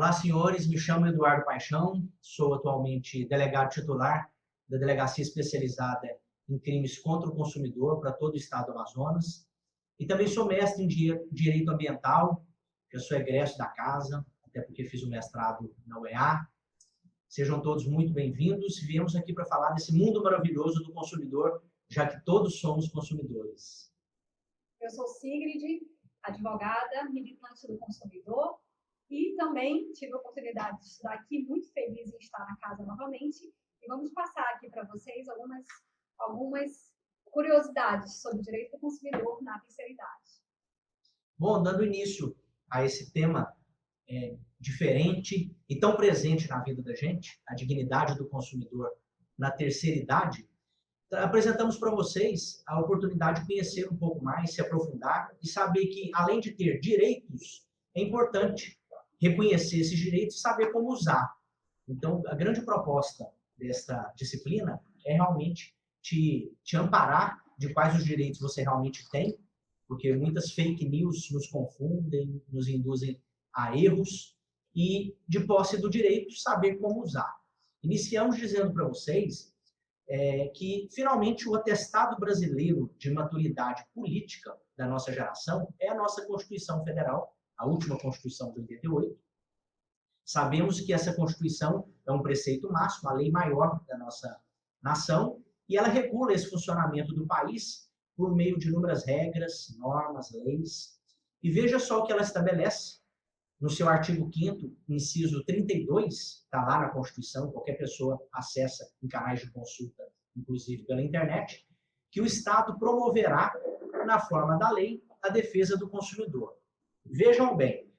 Olá, senhores. Me chamo Eduardo Paixão, sou atualmente delegado titular da Delegacia Especializada em Crimes contra o Consumidor para todo o estado do Amazonas e também sou mestre em Direito Ambiental, eu sou egresso da casa, até porque fiz o mestrado na UEA. Sejam todos muito bem-vindos. Viemos aqui para falar desse mundo maravilhoso do consumidor, já que todos somos consumidores. Eu sou Sigrid, advogada, militante do consumidor, e também tive a oportunidade de estar aqui, muito feliz em estar na casa novamente. E vamos passar aqui para vocês algumas curiosidades sobre o direito do consumidor na terceira idade. Bom, dando início a esse tema diferente e tão presente na vida da gente, a dignidade do consumidor na terceira idade, apresentamos para vocês a oportunidade de conhecer um pouco mais, se aprofundar e saber que, além de ter direitos, é importante reconhecer esses direitos e saber como usar. Então, a grande proposta desta disciplina é realmente te amparar de quais os direitos você realmente tem, porque muitas fake news nos confundem, nos induzem a erros, e de posse do direito, saber como usar. Iniciamos dizendo para vocês que, finalmente, o atestado brasileiro de maturidade política da nossa geração é a nossa Constituição Federal, a última Constituição de 88. Sabemos que essa Constituição é um preceito máximo, a lei maior da nossa nação, e ela regula esse funcionamento do país por meio de inúmeras regras, normas, leis. E veja só o que ela estabelece no seu artigo 5º, inciso 32, está lá na Constituição, qualquer pessoa acessa em canais de consulta, inclusive pela internet, que o Estado promoverá, na forma da lei, a defesa do consumidor. Vejam bem,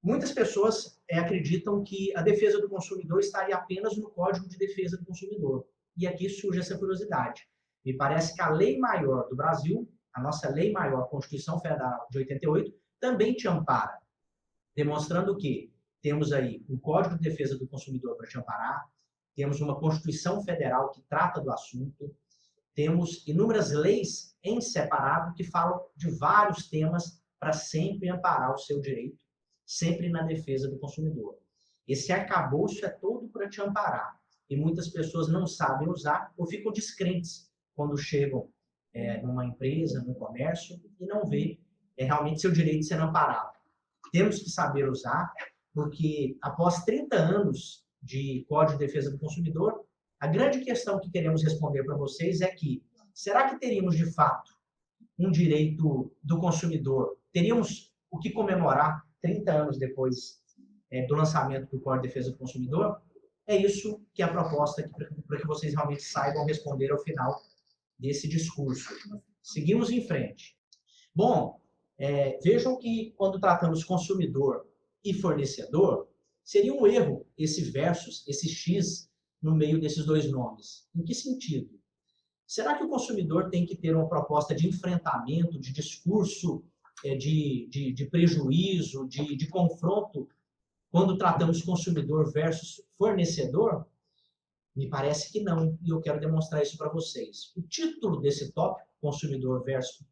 muitas pessoas acreditam que a defesa do consumidor estaria apenas no Código de Defesa do Consumidor. E aqui surge essa curiosidade. Me parece que a lei maior do Brasil, a nossa lei maior, Constituição Federal de 88, também te ampara, demonstrando que temos aí um Código de Defesa do Consumidor para te amparar, temos uma Constituição Federal que trata do assunto, temos inúmeras leis em separado que falam de vários temas para sempre amparar o seu direito, sempre na defesa do consumidor. Esse arcabouço é todo para te amparar, e muitas pessoas não sabem usar ou ficam descrentes quando chegam numa empresa, num comércio, e não vê realmente seu direito sendo amparado. Temos que saber usar, porque após 30 anos de Código de Defesa do Consumidor, a grande questão que queremos responder para vocês é que, será que teríamos de fato um direito do consumidor? Teríamos o que comemorar 30 anos depois do lançamento do Código de Defesa do Consumidor? É isso que é a proposta aqui, para que vocês realmente saibam responder ao final desse discurso. Seguimos em frente. Bom, vejam que quando tratamos consumidor e fornecedor, seria um erro esse versus, esse X no meio desses dois nomes. Em que sentido? Será que o consumidor tem que ter uma proposta de enfrentamento, de discurso, de prejuízo, de confronto, quando tratamos consumidor versus fornecedor? Me parece que não, e eu quero demonstrar isso para vocês. O título desse tópico, consumidor versus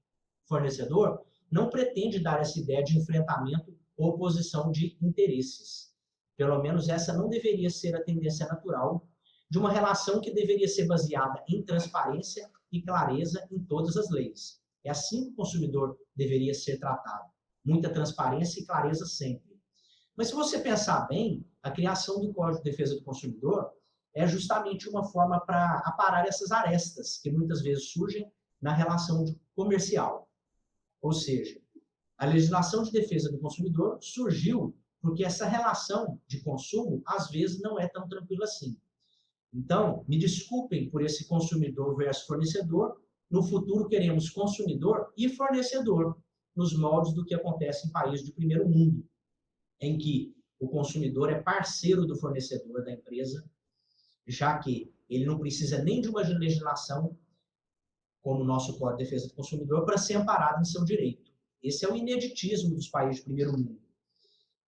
fornecedor, não pretende dar essa ideia de enfrentamento ou oposição de interesses. Pelo menos essa não deveria ser a tendência natural de uma relação que deveria ser baseada em transparência e clareza em todas as leis. É assim que o consumidor deveria ser tratado. Muita transparência e clareza sempre. Mas se você pensar bem, a criação do Código de Defesa do Consumidor é justamente uma forma para aparar essas arestas que muitas vezes surgem na relação comercial. Ou seja, a legislação de defesa do consumidor surgiu porque essa relação de consumo, às vezes, não é tão tranquila assim. Então, me desculpem por esse consumidor versus fornecedor. No futuro, queremos consumidor e fornecedor, nos moldes do que acontece em países de primeiro mundo, em que o consumidor é parceiro do fornecedor da empresa, já que ele não precisa nem de uma legislação como o nosso Código de Defesa do Consumidor para ser amparado em seu direito. Esse é o ineditismo dos países de primeiro mundo.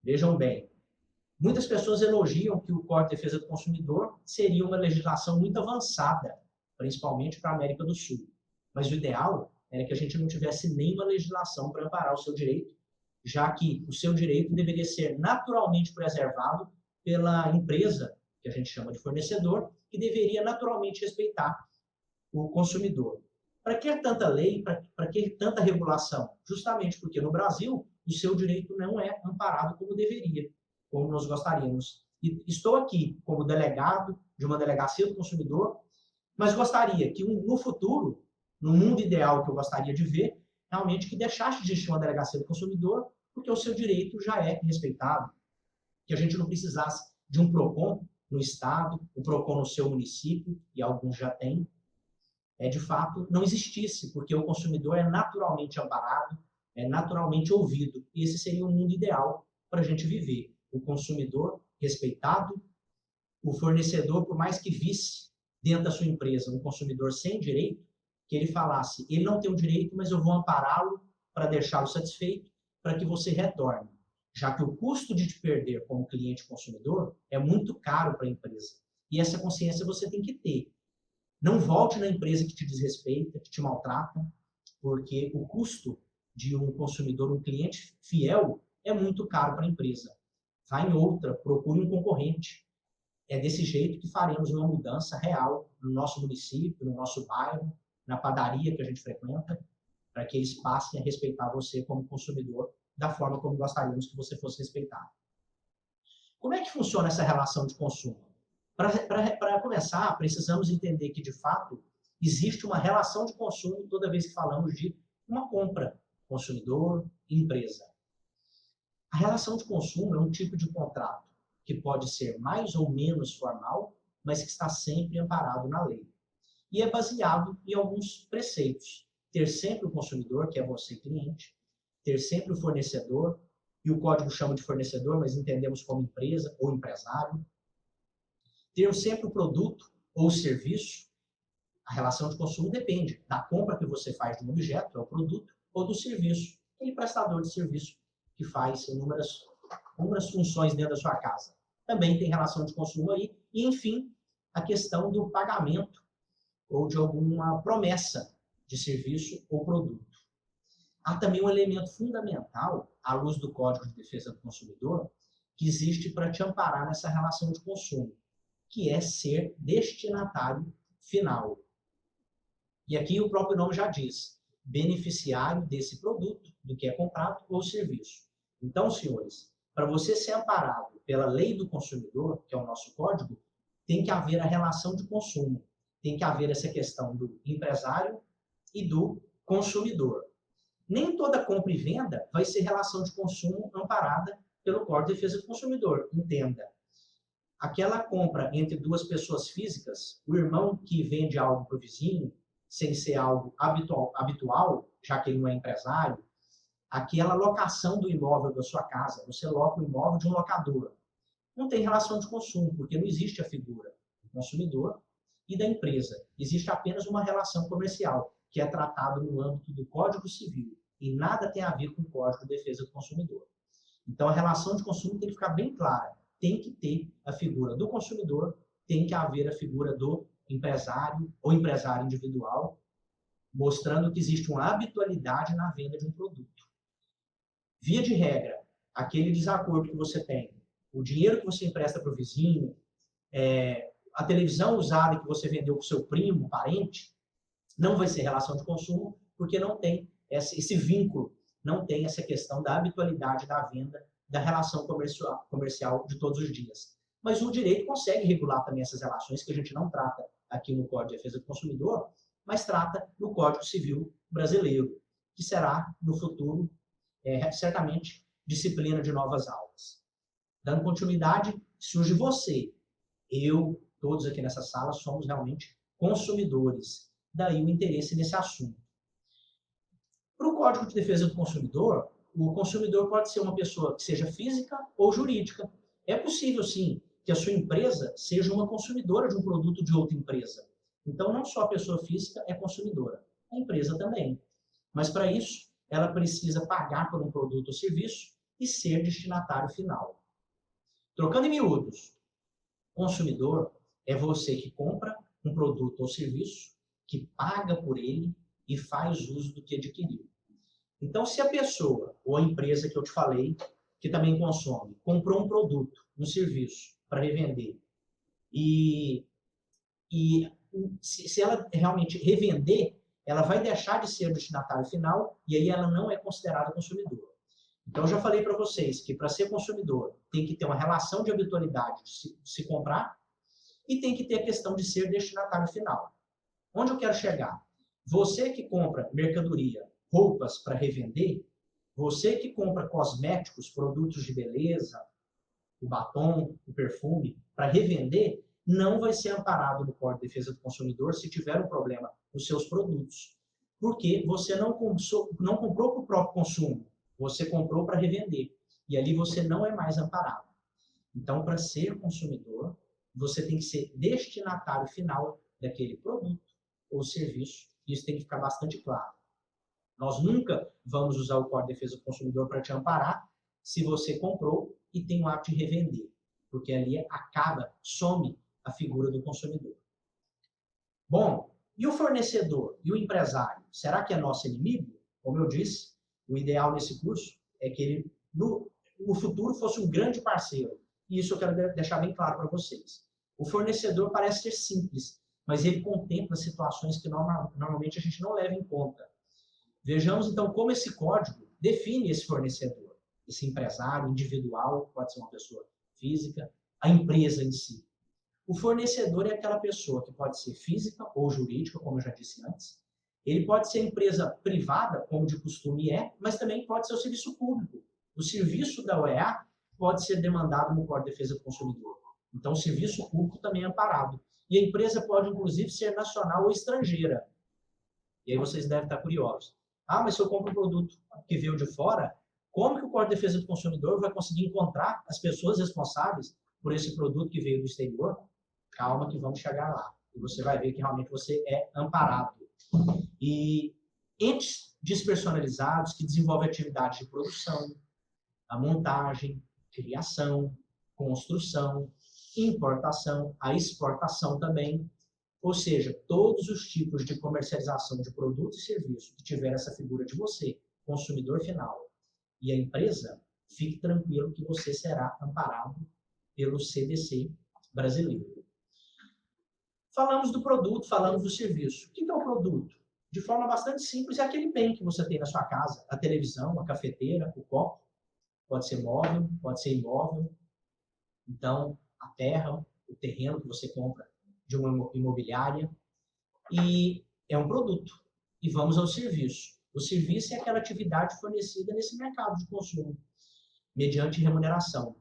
Vejam bem, muitas pessoas elogiam que o Código de Defesa do Consumidor seria uma legislação muito avançada, principalmente para a América do Sul. Mas o ideal era que a gente não tivesse nenhuma legislação para amparar o seu direito, já que o seu direito deveria ser naturalmente preservado pela empresa, que a gente chama de fornecedor, que deveria naturalmente respeitar o consumidor. Para que tanta lei, para que tanta regulação? Justamente porque no Brasil o seu direito não é amparado como deveria, como nós gostaríamos. E estou aqui como delegado de uma delegacia do consumidor, mas gostaria que no futuro, no mundo ideal que eu gostaria de ver, realmente que deixasse de existir uma delegacia do consumidor, porque o seu direito já é respeitado, que a gente não precisasse de um PROCON no estado, o PROCON no seu município, e alguns já têm, de fato não existisse, porque o consumidor é naturalmente amparado, é naturalmente ouvido. E esse seria o mundo ideal para a gente viver. O consumidor respeitado, o fornecedor, por mais que visse dentro da sua empresa um consumidor sem direito, que ele falasse, ele não tem o direito, mas eu vou ampará-lo para deixá-lo satisfeito, para que você retorne. Já que o custo de te perder como cliente consumidor é muito caro para a empresa. E essa consciência você tem que ter. Não volte na empresa que te desrespeita, que te maltrata, porque o custo de um consumidor, um cliente fiel, é muito caro para a empresa. Vá em outra, procure um concorrente. É desse jeito que faremos uma mudança real no nosso município, no nosso bairro, na padaria que a gente frequenta, para que eles passem a respeitar você como consumidor da forma como gostaríamos que você fosse respeitado. Como é que funciona essa relação de consumo? Para começar, precisamos entender que, de fato, existe uma relação de consumo toda vez que falamos de uma compra, consumidor e empresa. A relação de consumo é um tipo de contrato que pode ser mais ou menos formal, mas que está sempre amparado na lei. E é baseado em alguns preceitos. Ter sempre o consumidor, que é você, cliente, ter sempre o fornecedor, e o código chama de fornecedor, mas entendemos como empresa ou empresário, ter sempre o produto ou serviço. A relação de consumo depende da compra que você faz de um objeto, é o produto, ou do serviço, aquele prestador de serviço que faz inúmeras funções dentro da sua casa. Também tem relação de consumo aí. E, enfim, a questão do pagamento ou de alguma promessa de serviço ou produto. Há também um elemento fundamental, à luz do Código de Defesa do Consumidor, que existe para te amparar nessa relação de consumo, que é ser destinatário final. E aqui o próprio nome já diz, beneficiário desse produto, do que é comprado ou serviço. Então, senhores, para você ser amparado pela lei do consumidor, que é o nosso código, tem que haver a relação de consumo, tem que haver essa questão do empresário e do consumidor. Nem toda compra e venda vai ser relação de consumo amparada pelo Código de Defesa do Consumidor, entenda. Aquela compra entre duas pessoas físicas, o irmão que vende algo para o vizinho, sem ser algo habitual, já que ele não é empresário, aquela locação do imóvel da sua casa, você loca o imóvel de um locador. Não tem relação de consumo, porque não existe a figura do consumidor e da empresa. Existe apenas uma relação comercial, que é tratado no âmbito do Código Civil, e nada tem a ver com o Código de Defesa do Consumidor. Então, a relação de consumo tem que ficar bem clara. Tem que ter a figura do consumidor, tem que haver a figura do empresário ou empresário individual, mostrando que existe uma habitualidade na venda de um produto. Via de regra, aquele desacordo que você tem, o dinheiro que você empresta para o vizinho, a televisão usada que você vendeu para o seu primo, parente, não vai ser relação de consumo, porque não tem esse vínculo, não tem essa questão da habitualidade da venda, da relação comercial de todos os dias. Mas o direito consegue regular também essas relações, que a gente não trata aqui no Código de Defesa do Consumidor, mas trata no Código Civil brasileiro, que será, no futuro, certamente, disciplina de novas aulas. Dando continuidade, surge você, eu, todos aqui nessa sala, somos realmente consumidores. Daí o interesse nesse assunto. Para o Código de Defesa do Consumidor, o consumidor pode ser uma pessoa que seja física ou jurídica. É possível, sim, que a sua empresa seja uma consumidora de um produto de outra empresa. Então, não só a pessoa física é consumidora, a empresa também. Mas, para isso, ela precisa pagar por um produto ou serviço e ser destinatário final. Trocando em miúdos, consumidor é você que compra um produto ou serviço, que paga por ele e faz uso do que adquiriu. Então, se a pessoa ou a empresa que eu te falei, que também consome, comprou um produto, um serviço para revender, e se ela realmente revender, ela vai deixar de ser o destinatário final e aí ela não é considerada consumidor. Então, eu já falei para vocês que para ser consumidor tem que ter uma relação de habitualidade de se comprar e tem que ter a questão de ser destinatário final. Onde eu quero chegar? Você que compra mercadoria, roupas para revender, você que compra cosméticos, produtos de beleza, o batom, o perfume, para revender, não vai ser amparado no Código de Defesa do Consumidor se tiver um problema nos seus produtos. Porque você não comprou para o próprio consumo, você comprou para revender. E ali você não é mais amparado. Então, para ser consumidor, você tem que ser destinatário final daquele produto ou serviço. Isso tem que ficar bastante claro. Nós nunca vamos usar o Código de Defesa do Consumidor para te amparar se você comprou e tem o hábito de revender, porque ali acaba, some a figura do consumidor. Bom, e o fornecedor e o empresário? Será que é nosso inimigo? Como eu disse, o ideal nesse curso é que ele, no futuro, fosse um grande parceiro. E isso eu quero deixar bem claro para vocês. O fornecedor parece ser simples, mas ele contempla situações que normalmente a gente não leva em conta. Vejamos, então, como esse código define esse fornecedor, esse empresário individual, pode ser uma pessoa física, a empresa em si. O fornecedor é aquela pessoa que pode ser física ou jurídica, como eu já disse antes. Ele pode ser empresa privada, como de costume é, mas também pode ser o serviço público. O serviço da OEA pode ser demandado no Código de Defesa do Consumidor. Então, o serviço público também é amparado. E a empresa pode, inclusive, ser nacional ou estrangeira. E aí vocês devem estar curiosos. Ah, mas se eu compro um produto que veio de fora, como que o Código de Defesa do Consumidor vai conseguir encontrar as pessoas responsáveis por esse produto que veio do exterior? Calma que vamos chegar lá. E você vai ver que realmente você é amparado. E entes despersonalizados que desenvolvem atividades de produção, a montagem, criação, construção, importação, a exportação também. Ou seja, todos os tipos de comercialização de produtos e serviços que tiver essa figura de você, consumidor final, e a empresa, fique tranquilo que você será amparado pelo CDC brasileiro. Falamos do produto, falamos do serviço. O que é o produto? De forma bastante simples, é aquele bem que você tem na sua casa, a televisão, a cafeteira, o copo, pode ser móvel, pode ser imóvel. Então, a terra, o terreno que você compra de uma imobiliária, e é um produto. E vamos ao serviço. O serviço é aquela atividade fornecida nesse mercado de consumo, mediante remuneração.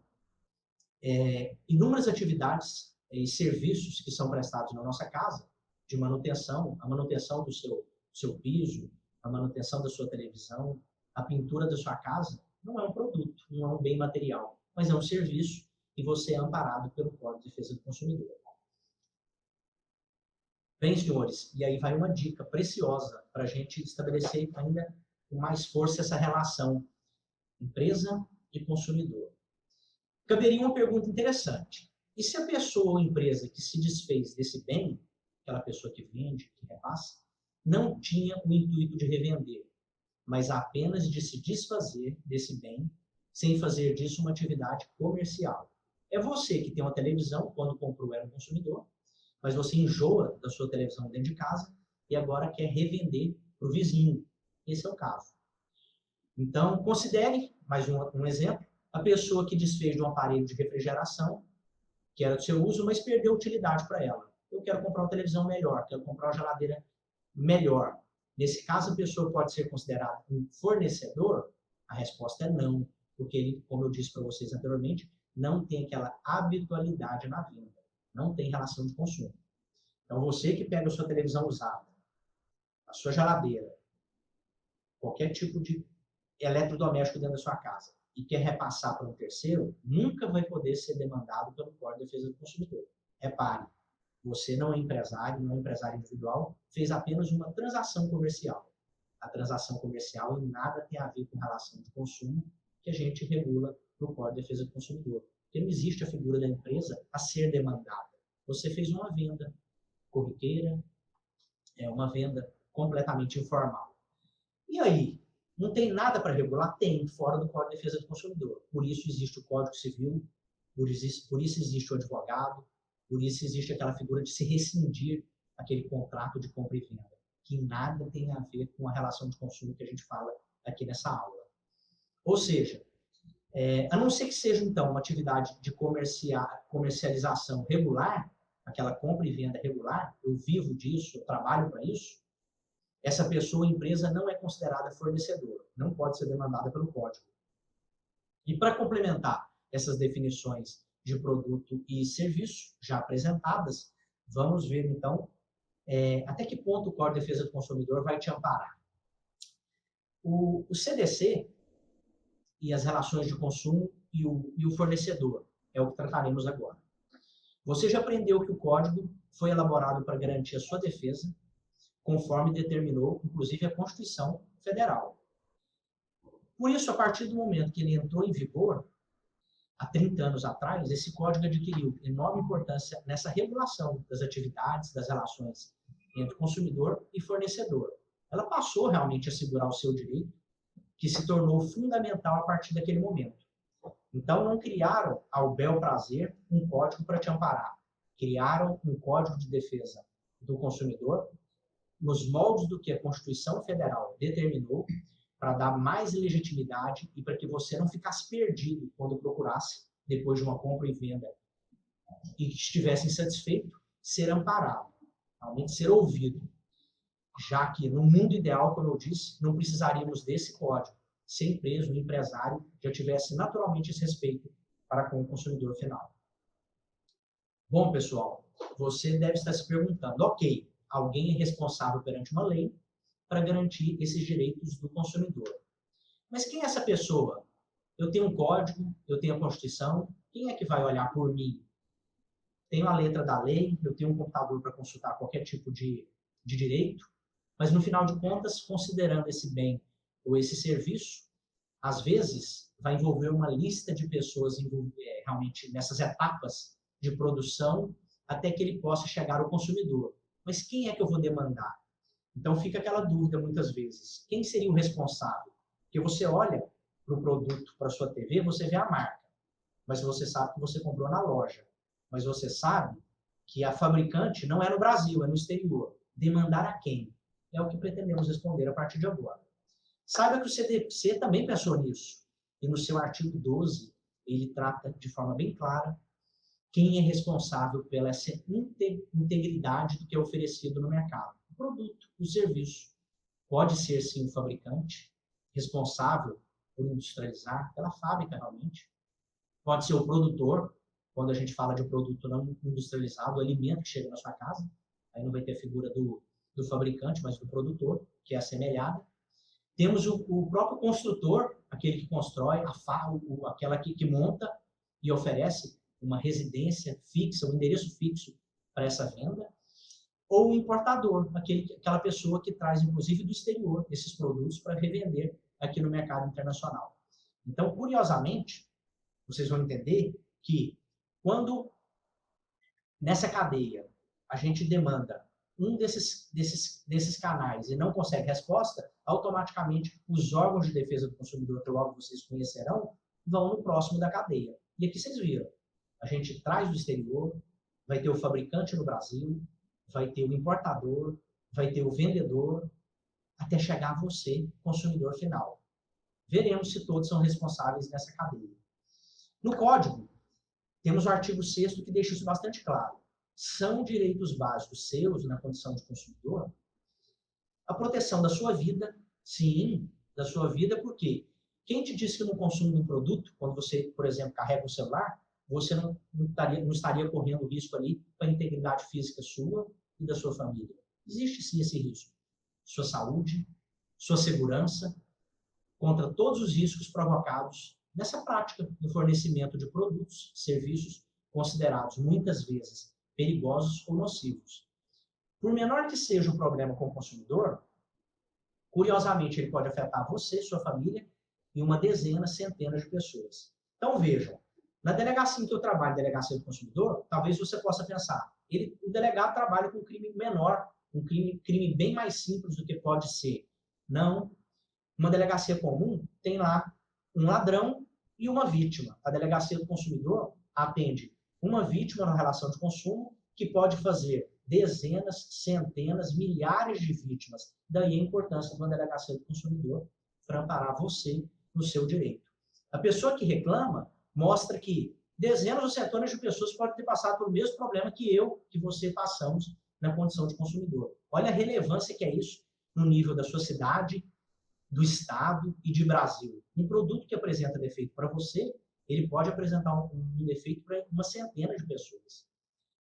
Inúmeras atividades e serviços que são prestados na nossa casa, de manutenção, a manutenção do seu piso, a manutenção da sua televisão, a pintura da sua casa, não é um produto, não é um bem material, mas é um serviço e você é amparado pelo Código de Defesa do Consumidor. Bem, senhores, e aí vai uma dica preciosa para a gente estabelecer ainda com mais força essa relação empresa e consumidor. Caberia uma pergunta interessante. E se a pessoa ou empresa que se desfez desse bem, aquela pessoa que vende, que repassa, não tinha o intuito de revender, mas apenas de se desfazer desse bem, sem fazer disso uma atividade comercial? É você que tem uma televisão, quando comprou era um consumidor, mas você enjoa da sua televisão dentro de casa e agora quer revender para o vizinho. Esse é o caso. Então, considere, mais um exemplo, a pessoa que desfez de um aparelho de refrigeração, que era do seu uso, mas perdeu utilidade para ela. Eu quero comprar uma televisão melhor, quero comprar uma geladeira melhor. Nesse caso, a pessoa pode ser considerada um fornecedor? A resposta é não, porque ele, como eu disse para vocês anteriormente, não tem aquela habitualidade na venda, não tem relação de consumo. Então, você que pega a sua televisão usada, a sua geladeira, qualquer tipo de eletrodoméstico dentro da sua casa, e quer repassar para um terceiro, nunca vai poder ser demandado pelo Código de Defesa do Consumidor. Repare, você não é empresário, não é empresário individual, fez apenas uma transação comercial. A transação comercial em nada tem a ver com relação de consumo que a gente regula no Código de Defesa do Consumidor. Porque não existe a figura da empresa a ser demandada. Você fez uma venda corriqueira, uma venda completamente informal. E aí, Não tem nada para regular? Tem, fora do Código de Defesa do Consumidor. Por isso existe o Código Civil, por isso existe o advogado, por isso existe aquela figura de se rescindir aquele contrato de compra e venda, que nada tem a ver com a relação de consumo que a gente fala aqui nessa aula. Ou seja, a não ser que seja, então, uma atividade de comercialização regular, aquela compra e venda regular, eu vivo disso, eu trabalho para isso, essa pessoa, empresa, não é considerada fornecedora, não pode ser demandada pelo código. E para complementar essas definições de produto e serviço já apresentadas, vamos ver, então, até que ponto o Código de Defesa do Consumidor vai te amparar. O CDC e as relações de consumo e o fornecedor, é o que trataremos agora. Você já aprendeu que o código foi elaborado para garantir a sua defesa, conforme determinou, inclusive, a Constituição Federal. Por isso, a partir do momento que ele entrou em vigor, há 30 anos atrás, esse código adquiriu enorme importância nessa regulação das atividades, das relações entre consumidor e fornecedor. Ela passou realmente a segurar o seu direito, que se tornou fundamental a partir daquele momento. Então, não criaram, ao bel prazer, um código para te amparar. Criaram um código de defesa do consumidor, nos moldes do que a Constituição Federal determinou, para dar mais legitimidade e para que você não ficasse perdido quando procurasse, depois de uma compra e venda, e estivesse insatisfeito, ser amparado, realmente ser ouvido. Já que, no mundo ideal, como eu disse, não precisaríamos desse código, se a empresa, o empresário, já tivesse naturalmente esse respeito para com o consumidor final. Bom, pessoal, você deve estar se perguntando, ok, alguém é responsável perante uma lei para garantir esses direitos do consumidor. Mas quem é essa pessoa? Eu tenho um código, eu tenho a Constituição, quem é que vai olhar por mim? Tenho a letra da lei, eu tenho um computador para consultar qualquer tipo de direito, mas no final de contas, considerando esse bem ou esse serviço, às vezes vai envolver uma lista de pessoas realmente nessas etapas de produção até que ele possa chegar ao consumidor. Mas quem é que eu vou demandar? Então fica aquela dúvida muitas vezes. Quem seria o responsável? Porque você olha para o produto, para a sua TV, você vê a marca. Mas você sabe que você comprou na loja. Mas você sabe que a fabricante não é no Brasil, é no exterior. Demandar a quem? É o que pretendemos responder a partir de agora. Saiba que o CDC também pensou nisso. E no seu artigo 12, ele trata de forma bem clara quem é responsável pela essa integridade do que é oferecido no mercado. O produto, o serviço. Pode ser, sim, o fabricante, responsável por industrializar, pela fábrica, realmente. Pode ser o produtor, quando a gente fala de um produto não industrializado, o alimento que chega na sua casa. Aí não vai ter a figura do fabricante, mas do produtor, que é assemelhada. Temos o próprio construtor, aquele que constrói, aquela que monta e oferece uma residência fixa, um endereço fixo para essa venda, ou o importador, aquela pessoa que traz, inclusive, do exterior, esses produtos para revender aqui no mercado internacional. Então, curiosamente, vocês vão entender que quando nessa cadeia a gente demanda um desses canais e não consegue resposta, automaticamente os órgãos de defesa do consumidor, que logo vocês conhecerão, vão no próximo da cadeia. E aqui vocês viram, a gente traz do exterior, vai ter o fabricante no Brasil, vai ter o importador, vai ter o vendedor, até chegar a você, consumidor final. Veremos se todos são responsáveis nessa cadeia. No código, temos o artigo 6º que deixa isso bastante claro. São direitos básicos seus na condição de consumidor a proteção da sua vida, sim, da sua vida, porque quem te disse que no consumo de um produto, quando você, por exemplo, carrega o celular, você não estaria correndo risco ali com a integridade física sua e da sua família. Existe sim esse risco. Sua saúde, sua segurança, contra todos os riscos provocados nessa prática do fornecimento de produtos, serviços considerados muitas vezes perigosos ou nocivos. Por menor que seja o problema com o consumidor, curiosamente ele pode afetar você, sua família e uma dezena, centenas de pessoas. Então vejam, na delegacia em que eu trabalho, delegacia do consumidor, talvez você possa pensar, o delegado trabalha com um crime menor, um crime bem mais simples do que pode ser. Não. Uma delegacia comum tem lá um ladrão e uma vítima. A delegacia do consumidor atende uma vítima na relação de consumo que pode fazer dezenas, centenas, milhares de vítimas. Daí a importância de uma delegacia do consumidor para amparar você no seu direito. A pessoa que reclama mostra que dezenas ou centenas de pessoas podem ter passado pelo mesmo problema que eu, que você passamos na condição de consumidor. Olha a relevância que é isso no nível da sua cidade, do estado e de Brasil. Um produto que apresenta defeito para você, ele pode apresentar um defeito para uma centena de pessoas.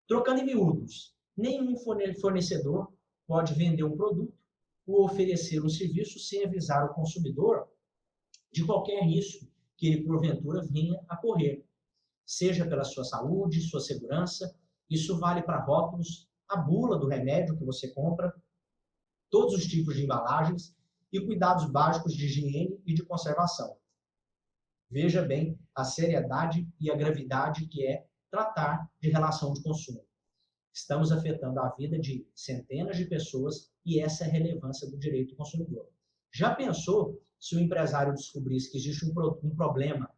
Trocando em miúdos, nenhum fornecedor pode vender um produto ou oferecer um serviço sem avisar o consumidor de qualquer risco que ele, porventura, venha a correr, seja pela sua saúde, sua segurança. Isso vale para rótulos, a bula do remédio que você compra, todos os tipos de embalagens e cuidados básicos de higiene e de conservação. Veja bem a seriedade e a gravidade que é tratar de relação de consumo. Estamos afetando a vida de centenas de pessoas e essa é a relevância do direito do consumidor. Já pensou se o empresário descobrisse que existe um problema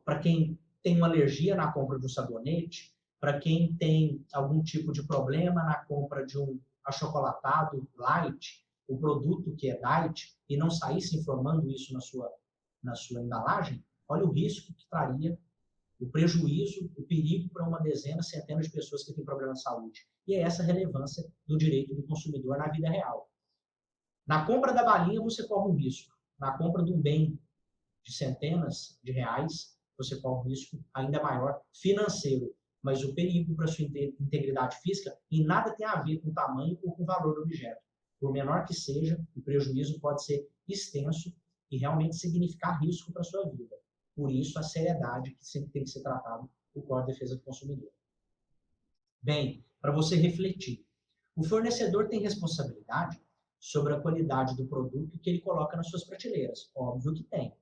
para quem tem uma alergia na compra de um sabonete, para quem tem algum tipo de problema na compra de um achocolatado light, o produto que é diet, e não saísse informando isso na sua embalagem, olha o risco que traria, o prejuízo, o perigo para uma dezena, centenas de pessoas que têm problema de saúde. E é essa a relevância do direito do consumidor na vida real. Na compra da balinha, você corre um risco. Na compra de um bem de centenas de reais, você corre um risco ainda maior financeiro. Mas o perigo para a sua integridade física em nada tem a ver com o tamanho ou com o valor do objeto. Por menor que seja, o prejuízo pode ser extenso e realmente significar risco para a sua vida. Por isso, a seriedade que sempre tem que ser tratado o Código de Defesa do Consumidor. Bem, para você refletir, o fornecedor tem responsabilidade sobre a qualidade do produto que ele coloca nas suas prateleiras. Óbvio que tem.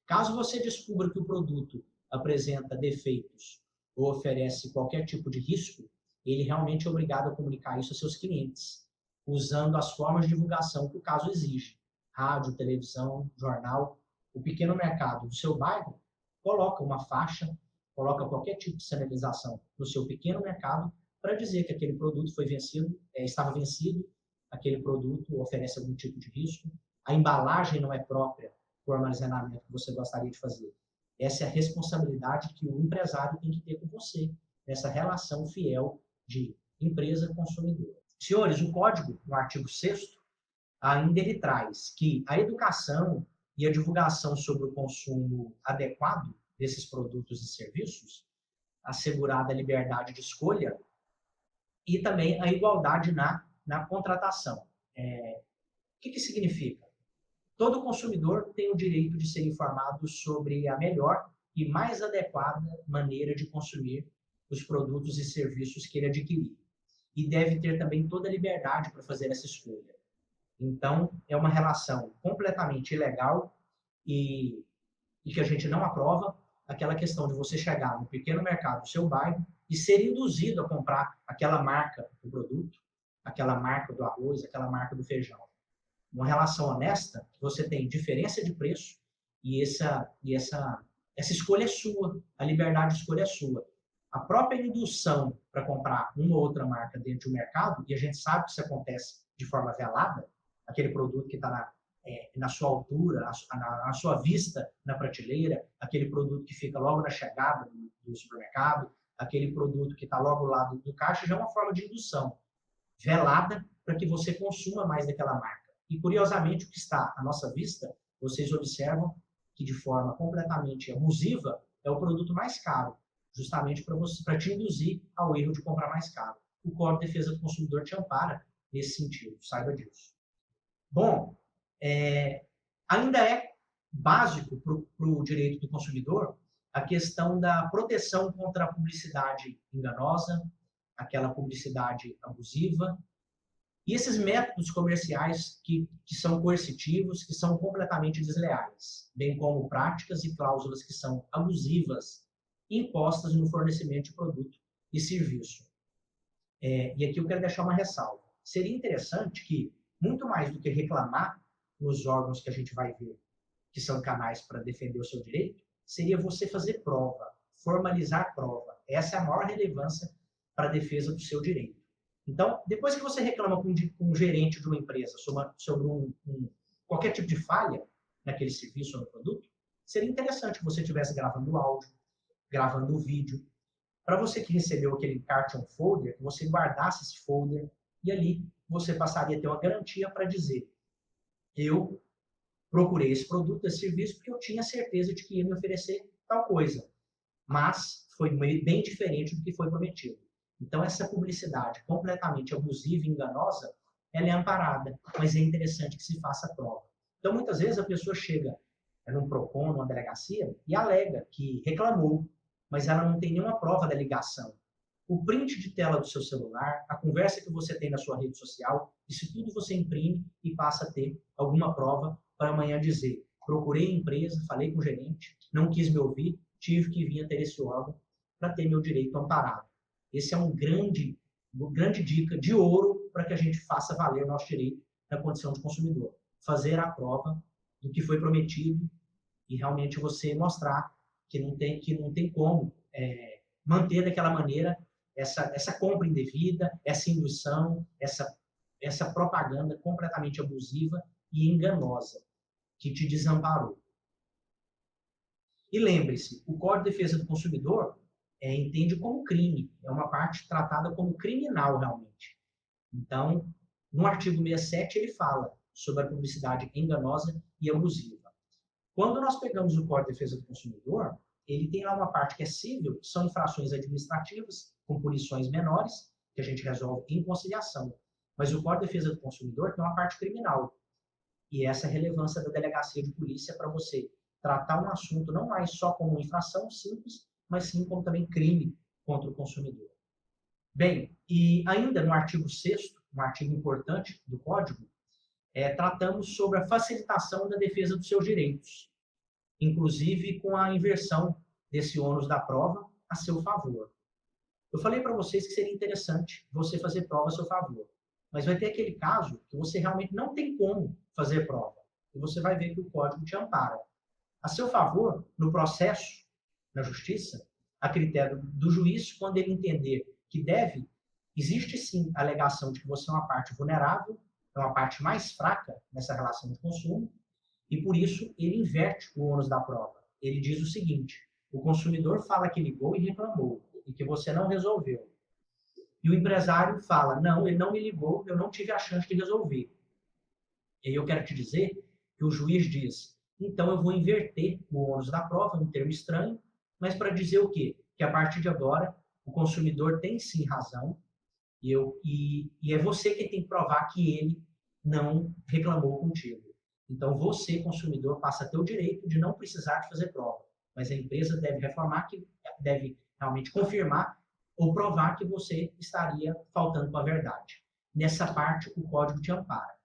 Caso você descubra que o produto apresenta defeitos ou oferece qualquer tipo de risco, ele realmente é obrigado a comunicar isso aos seus clientes, usando as formas de divulgação que o caso exige. Rádio, televisão, jornal. O pequeno mercado do seu bairro coloca uma faixa, coloca qualquer tipo de sinalização no seu pequeno mercado para dizer que aquele produto foi vencido, estava vencido, aquele produto oferece algum tipo de risco, a embalagem não é própria para o armazenamento que você gostaria de fazer. Essa é a responsabilidade que o empresário tem que ter com você, nessa relação fiel de empresa-consumidor. Senhores, o código, no artigo 6º, ainda ele traz que a educação e a divulgação sobre o consumo adequado desses produtos e serviços, assegurada a liberdade de escolha e também a igualdade na contratação. O que significa? Todo consumidor tem o direito de ser informado sobre a melhor e mais adequada maneira de consumir os produtos e serviços que ele adquirir. E deve ter também toda a liberdade para fazer essa escolha. Então, é uma relação completamente ilegal e que a gente não aprova, aquela questão de você chegar no pequeno mercado do seu bairro e ser induzido a comprar aquela marca do produto, aquela marca do arroz, aquela marca do feijão. Uma relação honesta, você tem diferença de preço e essa escolha é sua, a liberdade de escolha é sua. A própria indução para comprar uma ou outra marca dentro do mercado, e a gente sabe que isso acontece de forma velada, aquele produto que está na sua altura, na sua vista na prateleira, aquele produto que fica logo na chegada do supermercado, aquele produto que está logo ao lado do caixa, já é uma forma de indução velada para que você consuma mais daquela marca. E, curiosamente, o que está à nossa vista, vocês observam que, de forma completamente abusiva, é o produto mais caro, justamente para te induzir ao erro de comprar mais caro. O Código de Defesa do Consumidor te ampara nesse sentido, saiba disso. Bom, ainda é básico para o direito do consumidor a questão da proteção contra a publicidade enganosa, aquela publicidade abusiva, e esses métodos comerciais que são coercitivos, que são completamente desleais, bem como práticas e cláusulas que são abusivas impostas no fornecimento de produto e serviço. E aqui eu quero deixar uma ressalva. Seria interessante que, muito mais do que reclamar nos órgãos que a gente vai ver, que são canais para defender o seu direito, seria você fazer prova, formalizar prova. Essa é a maior relevância para a defesa do seu direito. Então, depois que você reclama com um gerente de uma empresa sobre qualquer tipo de falha naquele serviço ou no produto, seria interessante que você estivesse gravando o áudio, gravando o vídeo, para você que recebeu aquele carton folder, que você guardasse esse folder e ali você passaria a ter uma garantia para dizer: eu procurei esse produto, esse serviço, porque eu tinha certeza de que ia me oferecer tal coisa, mas foi bem diferente do que foi prometido. Então, essa publicidade completamente abusiva e enganosa, ela é amparada, mas é interessante que se faça prova. Então, muitas vezes a pessoa chega num PROCON, numa delegacia, e alega que reclamou, mas ela não tem nenhuma prova da ligação. O print de tela do seu celular, a conversa que você tem na sua rede social, isso tudo você imprime e passa a ter alguma prova para amanhã dizer: procurei a empresa, falei com o gerente, não quis me ouvir, tive que vir a ter esse órgão para ter meu direito amparado. Esse é uma grande dica de ouro para que a gente faça valer o nosso direito na condição de consumidor. Fazer a prova do que foi prometido e realmente você mostrar que não tem como manter daquela maneira essa compra indevida, essa indução, essa propaganda completamente abusiva e enganosa que te desamparou. E lembre-se, o Código de Defesa do Consumidor entende como crime, é uma parte tratada como criminal realmente. Então, no artigo 67 ele fala sobre a publicidade enganosa e abusiva. Quando nós pegamos o Código de Defesa do Consumidor, ele tem lá uma parte que é civil, que são infrações administrativas, com punições menores, que a gente resolve em conciliação. Mas o Código de Defesa do Consumidor tem uma parte criminal. E essa é a relevância da delegacia de polícia para você tratar um assunto não mais só como infração simples, mas sim como também crime contra o consumidor. Bem, e ainda no artigo 6º, um artigo importante do Código, tratamos sobre a facilitação da defesa dos seus direitos, inclusive com a inversão desse ônus da prova a seu favor. Eu falei para vocês que seria interessante você fazer prova a seu favor, mas vai ter aquele caso que você realmente não tem como fazer prova, e você vai ver que o Código te ampara. A seu favor, no processo, na justiça, a critério do juiz, quando ele entender que existe sim a alegação de que você é uma parte vulnerável, é uma parte mais fraca nessa relação de consumo, e por isso ele inverte o ônus da prova. Ele diz o seguinte: o consumidor fala que ligou e reclamou, e que você não resolveu. E o empresário fala: não, ele não me ligou, eu não tive a chance de resolver. E aí eu quero te dizer que o juiz diz: então eu vou inverter o ônus da prova, um termo estranho, mas para dizer o quê? Que a partir de agora o consumidor tem sim razão, e é você quem tem que provar que ele não reclamou contigo. Então você, consumidor, passa a ter o direito de não precisar de fazer prova, mas a empresa deve realmente confirmar ou provar que você estaria faltando com a verdade. Nessa parte, o código te ampara.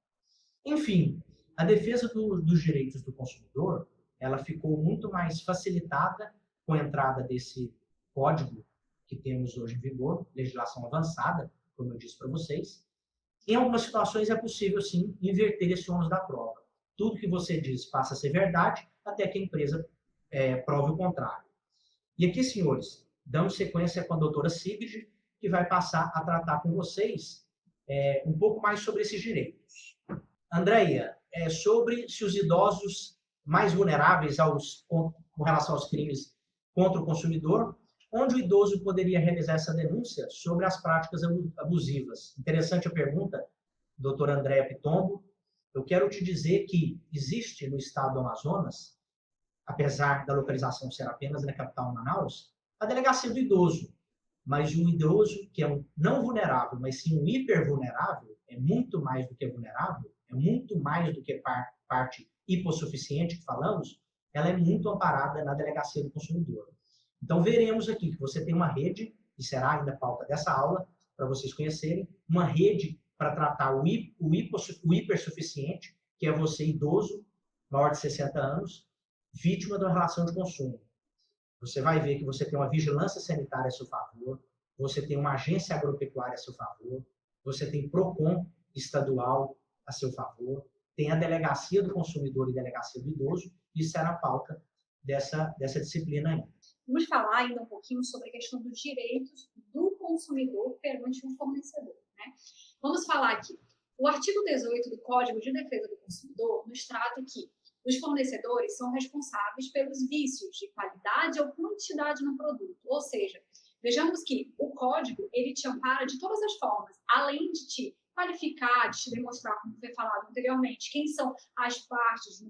Enfim, a defesa dos direitos do consumidor, ela ficou muito mais facilitada com a entrada desse código que temos hoje em vigor, legislação avançada, como eu disse para vocês. Em algumas situações é possível, sim, inverter esse ônus da prova. Tudo que você diz passa a ser verdade, até que a empresa prove o contrário. E aqui, senhores, damos sequência com a doutora Sigrid, que vai passar a tratar com vocês um pouco mais sobre esses direitos. Andréia, sobre se os idosos mais vulneráveis com relação aos crimes contra o consumidor, onde o idoso poderia realizar essa denúncia sobre as práticas abusivas? Interessante a pergunta, doutora Andréia Pitombo. Eu quero te dizer que existe no estado do Amazonas, apesar da localização ser apenas na capital Manaus, a delegacia do idoso. Mas o idoso, que é um não vulnerável, mas sim um hipervulnerável, é muito mais do que vulnerável, é muito mais do que parte hipossuficiente que falamos, ela é muito amparada na delegacia do consumidor. Então, veremos aqui que você tem uma rede, e será ainda pauta dessa aula, para vocês conhecerem, uma rede para tratar o hipersuficiente, que é você idoso, maior de 60 anos, vítima de uma relação de consumo. Você vai ver que você tem uma vigilância sanitária a seu favor, você tem uma agência agropecuária a seu favor, você tem PROCON estadual a seu favor, tem a delegacia do consumidor e delegacia do idoso, isso é na pauta dessa disciplina aí. Vamos falar ainda um pouquinho sobre a questão dos direitos do consumidor perante um fornecedor, né? Vamos falar aqui. O artigo 18 do Código de Defesa do Consumidor nos trata que os fornecedores são responsáveis pelos vícios de qualidade ou quantidade no produto. Ou seja, vejamos que o código, ele te ampara de todas as formas, além de te qualificar, de te demonstrar, como foi falado anteriormente, quem são as partes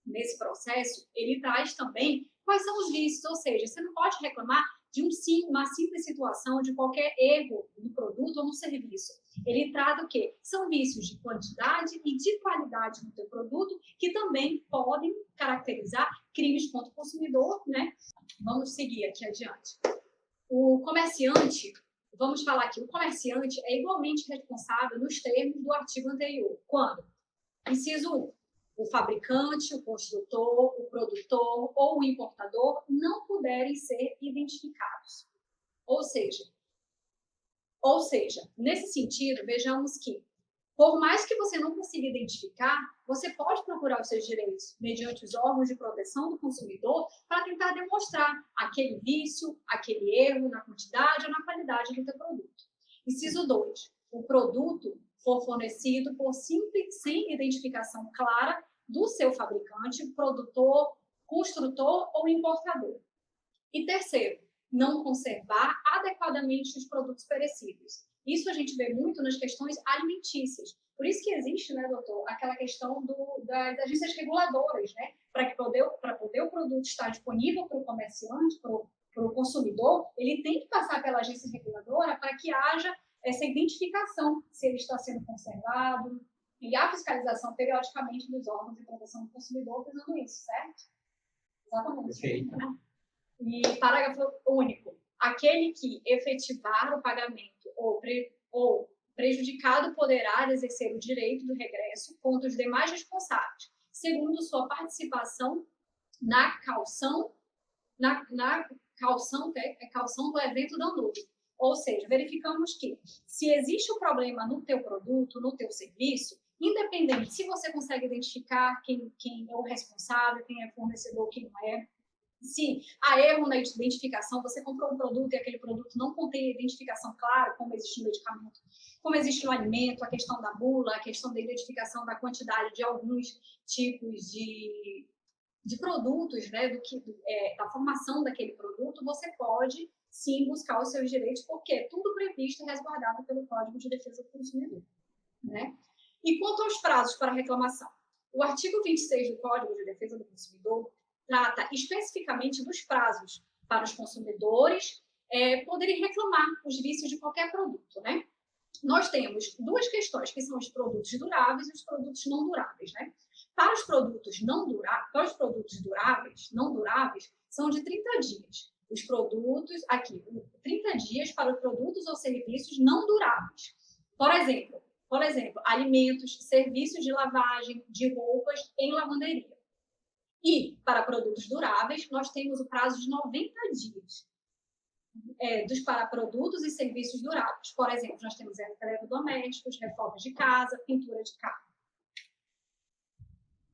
nesse processo, ele traz também quais são os vícios, ou seja, você não pode reclamar de uma simples situação, de qualquer erro no produto ou no serviço. Ele trata o quê? São vícios de quantidade e de qualidade no teu produto, que também podem caracterizar crimes contra o consumidor, né? Vamos seguir aqui adiante. O comerciante, vamos falar aqui, o comerciante é igualmente responsável nos termos do artigo anterior. Quando? Inciso 1. O fabricante, o construtor, o produtor ou o importador não puderem ser identificados. Ou seja, nesse sentido, vejamos que, por mais que você não consiga identificar, você pode procurar os seus direitos mediante os órgãos de proteção do consumidor para tentar demonstrar aquele vício, aquele erro na quantidade ou na qualidade do teu produto. Inciso 2. O produto for fornecido por simples, sem identificação clara do seu fabricante, produtor, construtor ou importador. E terceiro, não conservar adequadamente os produtos perecíveis. Isso a gente vê muito nas questões alimentícias. Por isso que existe, né, doutor, aquela questão das agências reguladoras, né, para poder o produto estar disponível para o comerciante, para o consumidor, ele tem que passar pela agência reguladora para que haja essa identificação, se ele está sendo conservado, e a fiscalização periodicamente dos órgãos de proteção do consumidor fazendo isso, certo? Exatamente. Perfeito. Né? E parágrafo único. Aquele que efetivar o pagamento ou prejudicado poderá exercer o direito do regresso contra os demais responsáveis, segundo sua participação na caução do evento danoso. Ou seja, verificamos que se existe um problema no teu produto, no teu serviço, independente se você consegue identificar quem é o responsável, quem é fornecedor, quem não é, se há erro na identificação, você comprou um produto e aquele produto não contém identificação clara, como existe no medicamento, como existe no alimento, a questão da bula, a questão da identificação da quantidade de alguns tipos de produtos, né, da formação daquele produto, você pode sim buscar os seus direitos, porque é tudo previsto e resguardado pelo Código de Defesa do Consumidor, né? E quanto aos prazos para reclamação, o artigo 26 do Código de Defesa do Consumidor trata especificamente dos prazos para os consumidores poderem reclamar os vícios de qualquer produto, né? Nós temos duas questões, que são os produtos duráveis e os produtos não duráveis, né? Para os produtos duráveis, não duráveis, são de 30 dias. Os produtos, aqui, 30 dias para os produtos ou serviços não duráveis. Por exemplo, alimentos, serviços de lavagem de roupas em lavanderia. E, para produtos duráveis, nós temos o prazo de 90 dias. Para produtos e serviços duráveis. Por exemplo, nós temos eletrodomésticos, reformas de casa, pintura de carro.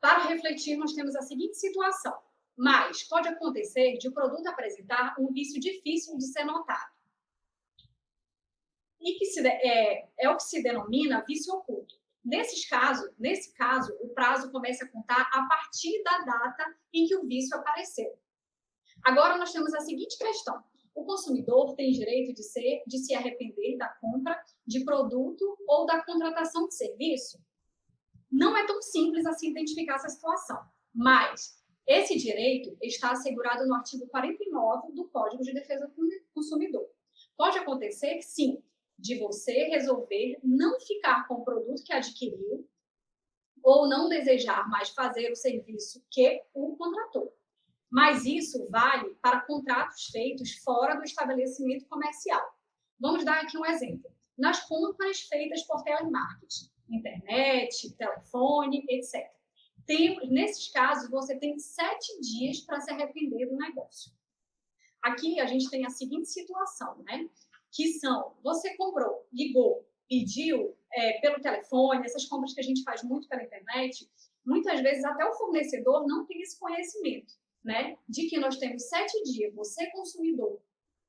Para refletir, nós temos a seguinte situação. Mas pode acontecer de o produto apresentar um vício difícil de ser notado. E que é o que se denomina vício oculto. Nesse caso, o prazo começa a contar a partir da data em que o vício apareceu. Agora, nós temos a seguinte questão. O consumidor tem direito de se arrepender da compra de produto ou da contratação de serviço? Não é tão simples assim identificar essa situação, mas esse direito está assegurado no artigo 49 do Código de Defesa do Consumidor. Pode acontecer, sim, de você resolver não ficar com o produto que adquiriu ou não desejar mais fazer o serviço que o contratou. Mas isso vale para contratos feitos fora do estabelecimento comercial. Vamos dar aqui um exemplo. Nas compras feitas por telemarketing, internet, telefone, etc. Nesses casos, você tem 7 dias para se arrepender do negócio. Aqui a gente tem a seguinte situação, né? Que são, você comprou, ligou, pediu pelo telefone, essas compras que a gente faz muito pela internet, muitas vezes até o fornecedor não tem esse conhecimento, né? De que nós temos 7 dias, você consumidor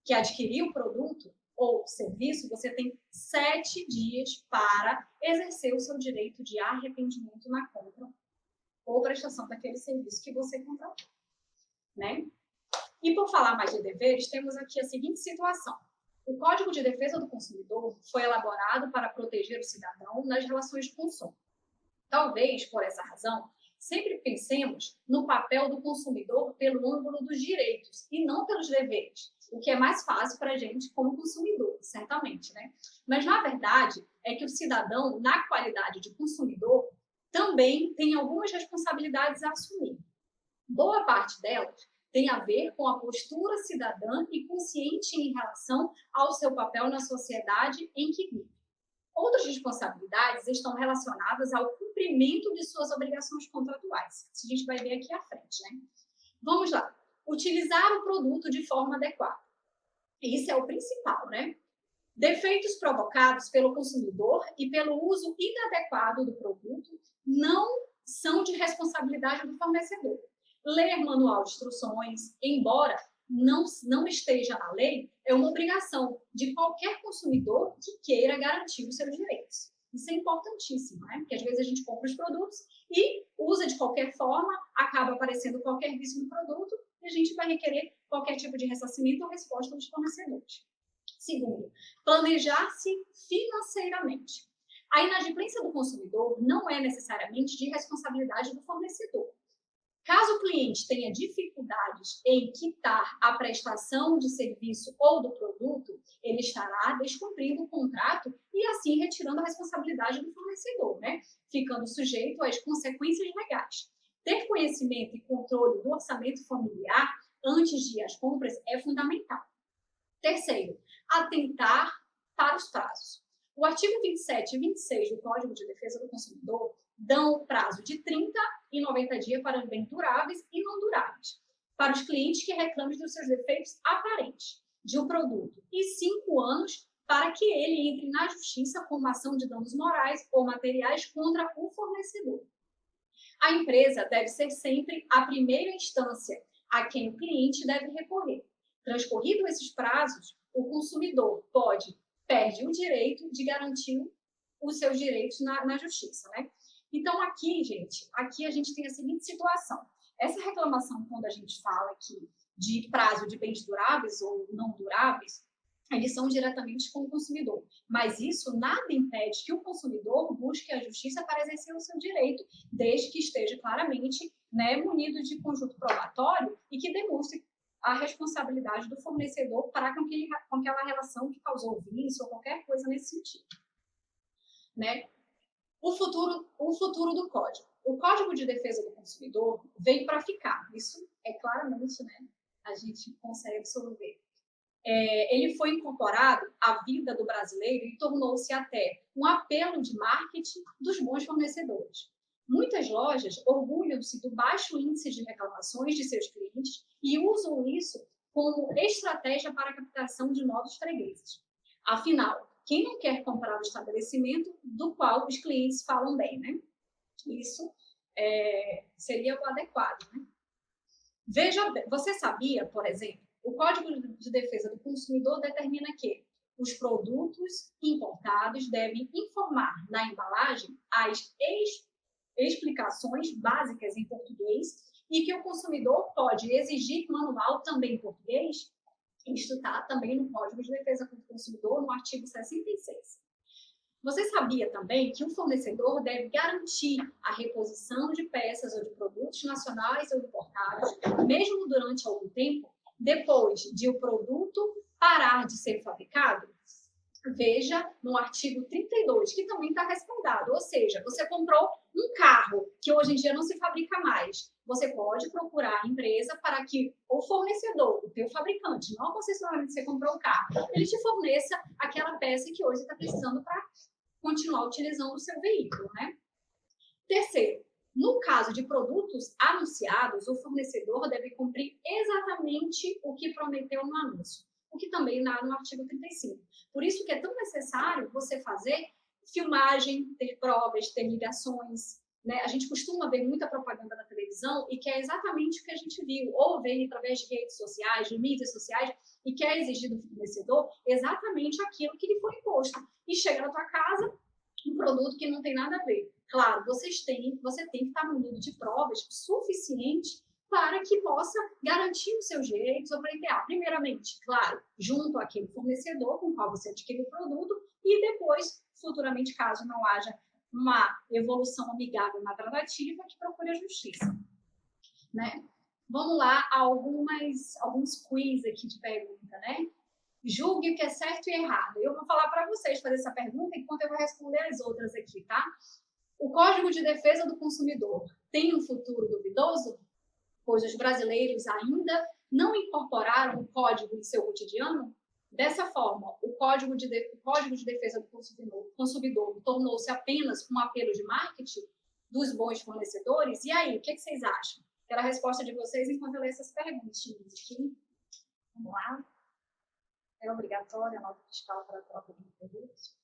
que adquiriu o produto ou serviço, você tem 7 dias para exercer o seu direito de arrependimento na compra ou prestação daquele serviço que você contratou, né? E por falar mais de deveres, temos aqui a seguinte situação. O Código de Defesa do Consumidor foi elaborado para proteger o cidadão nas relações de consumo. Talvez, por essa razão, sempre pensemos no papel do consumidor pelo ângulo dos direitos e não pelos deveres, o que é mais fácil para a gente como consumidor, certamente, né? Mas, na verdade, é que o cidadão, na qualidade de consumidor, também tem algumas responsabilidades a assumir. Boa parte delas tem a ver com a postura cidadã e consciente em relação ao seu papel na sociedade em que vive. Outras responsabilidades estão relacionadas ao cumprimento de suas obrigações contratuais. Isso a gente vai ver aqui à frente, né? Vamos lá. Utilizar o produto de forma adequada. Isso é o principal, né? Defeitos provocados pelo consumidor e pelo uso inadequado do produto não são de responsabilidade do fornecedor. Ler manual de instruções, embora não esteja na lei, é uma obrigação de qualquer consumidor que queira garantir os seus direitos. Isso é importantíssimo, né? Porque às vezes a gente compra os produtos e usa de qualquer forma, acaba aparecendo qualquer vício no produto e a gente vai requerer qualquer tipo de ressarcimento ou resposta dos fornecedores. Segundo, planejar-se financeiramente. A inadimplência do consumidor não é necessariamente de responsabilidade do fornecedor. Caso o cliente tenha dificuldades em quitar a prestação de serviço ou do produto, ele estará descumprindo o contrato e assim retirando a responsabilidade do fornecedor, né? Ficando sujeito às consequências legais. Ter conhecimento e controle do orçamento familiar antes de ir às compras é fundamental. Terceiro, atentar para os prazos. O artigo 27 e 26 do Código de Defesa do Consumidor dão o prazo de 30 e 90 dias para bens duráveis e não duráveis, para os clientes que reclamem dos seus defeitos aparentes de um produto, e 5 anos para que ele entre na justiça com uma ação de danos morais ou materiais contra o fornecedor. A empresa deve ser sempre a primeira instância a quem o cliente deve recorrer. Transcorrido esses prazos, o consumidor perde o direito de garantir os seus direitos na justiça, né? Então, aqui, gente, aqui a gente tem a seguinte situação. Essa reclamação, quando a gente fala aqui de prazo de bens duráveis ou não duráveis, eles são diretamente com o consumidor. Mas isso nada impede que o consumidor busque a justiça para exercer o seu direito, desde que esteja claramente, né, munido de conjunto probatório e que demonstre a responsabilidade do fornecedor para com aquela relação que causou vício ou qualquer coisa nesse sentido, né? O futuro do código. O Código de Defesa do Consumidor veio para ficar. Isso é claramente, né, a gente consegue absorver. Ele foi incorporado à vida do brasileiro e tornou-se até um apelo de marketing dos bons fornecedores. Muitas lojas orgulham-se do baixo índice de reclamações de seus clientes e usam isso como estratégia para a captação de novos fregueses. Afinal, quem não quer comprar o estabelecimento do qual os clientes falam bem, né? Isso seria o adequado, né? Veja, você sabia, por exemplo, o Código de Defesa do Consumidor determina que os produtos importados devem informar na embalagem as explicações básicas em português e que o consumidor pode exigir manual também em português. Isso está também no Código de Defesa do Consumidor, no artigo 66. Você sabia também que o fornecedor deve garantir a reposição de peças ou de produtos nacionais ou importados, mesmo durante algum tempo, depois de o produto parar de ser fabricado? Veja no artigo 32, que também está respaldado. Ou seja, você comprou um carro que hoje em dia não se fabrica mais. Você pode procurar a empresa para que o fornecedor, o teu fabricante, não a concessionária que você comprou o carro, ele te forneça aquela peça que hoje está precisando para continuar utilizando o seu veículo, né? Terceiro, no caso de produtos anunciados, o fornecedor deve cumprir exatamente o que prometeu no anúncio, o que também está no artigo 35. Por isso que é tão necessário você fazer filmagem, ter provas, ter ligações, né? A gente costuma ver muita propaganda na televisão e quer exatamente o que a gente viu, ou vê através de redes sociais, de mídias sociais, e quer exigir do fornecedor exatamente aquilo que lhe foi imposto. E chega na tua casa um produto que não tem nada a ver. Claro, você tem que estar munido de provas suficientes para que possa garantir os seus direitos ou pleitear. Primeiramente, claro, junto àquele fornecedor com o qual você adquiriu o produto e depois, futuramente, caso não haja uma evolução amigável na tratativa, que procure a justiça. Né? Vamos lá, alguns quiz aqui de pergunta, né? Julgue o que é certo e errado. Eu vou falar para vocês fazer essa pergunta enquanto eu vou responder as outras aqui, tá? O Código de Defesa do Consumidor tem um futuro duvidoso? Pois os brasileiros ainda não incorporaram o código em seu cotidiano? Dessa forma, o Código de Defesa do Consumidor tornou-se apenas um apelo de marketing dos bons fornecedores? E aí, o que vocês acham? Quero a resposta de vocês enquanto eu leio essas perguntinhas aqui. Vamos lá. É obrigatória a nota fiscal para a troca de produtos?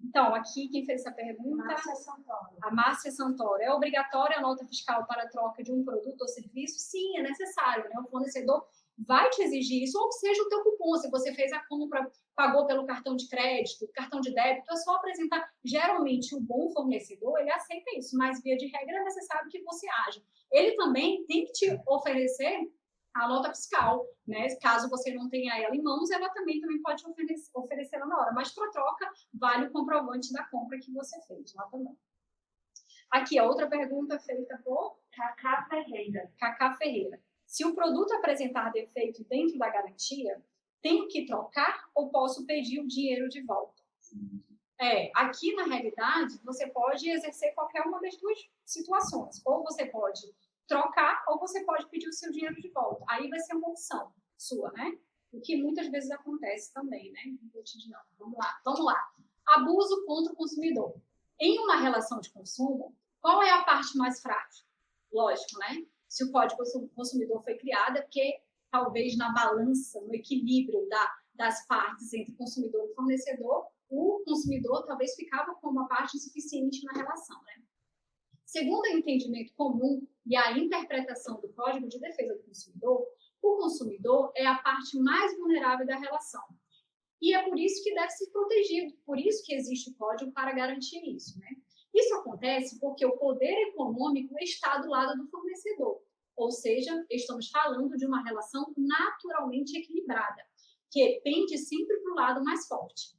Então, aqui, quem fez essa pergunta? Márcia Santoro. A Márcia Santoro. É obrigatória a nota fiscal para a troca de um produto ou serviço? Sim, é necessário, né? O fornecedor vai te exigir isso, ou seja, o teu cupom, se você fez a compra, pagou pelo cartão de crédito, cartão de débito, é só apresentar. Geralmente, o bom fornecedor, ele aceita isso, mas, via de regra, é necessário que você haja. Ele também tem que te oferecer a nota fiscal, né? Caso você não tenha ela em mãos, ela também pode oferecer ela na hora. Mas para troca, vale o comprovante da compra que você fez lá também. Aqui, a outra pergunta feita por Cacá Ferreira. Cacá Ferreira. Se o produto apresentar defeito dentro da garantia, tenho que trocar ou posso pedir o dinheiro de volta? Aqui, na realidade, você pode exercer qualquer uma das duas situações. Ou você pode trocar, ou você pode pedir o seu dinheiro de volta. Aí vai ser uma opção sua, né? O que muitas vezes acontece também, né? No cotidiano. Vamos lá. Abuso contra o consumidor. Em uma relação de consumo, qual é a parte mais frágil? Lógico, né? Se o Código do Consumidor foi criado, é porque talvez na balança, no equilíbrio das partes entre consumidor e fornecedor, o consumidor talvez ficava com uma parte insuficiente na relação, né? Segundo o entendimento comum e a interpretação do Código de Defesa do Consumidor, o consumidor é a parte mais vulnerável da relação. E é por isso que deve ser protegido, por isso que existe o código para garantir isso, né? Isso acontece porque o poder econômico está do lado do fornecedor, ou seja, estamos falando de uma relação naturalmente equilibrada, que pende sempre para o lado mais forte.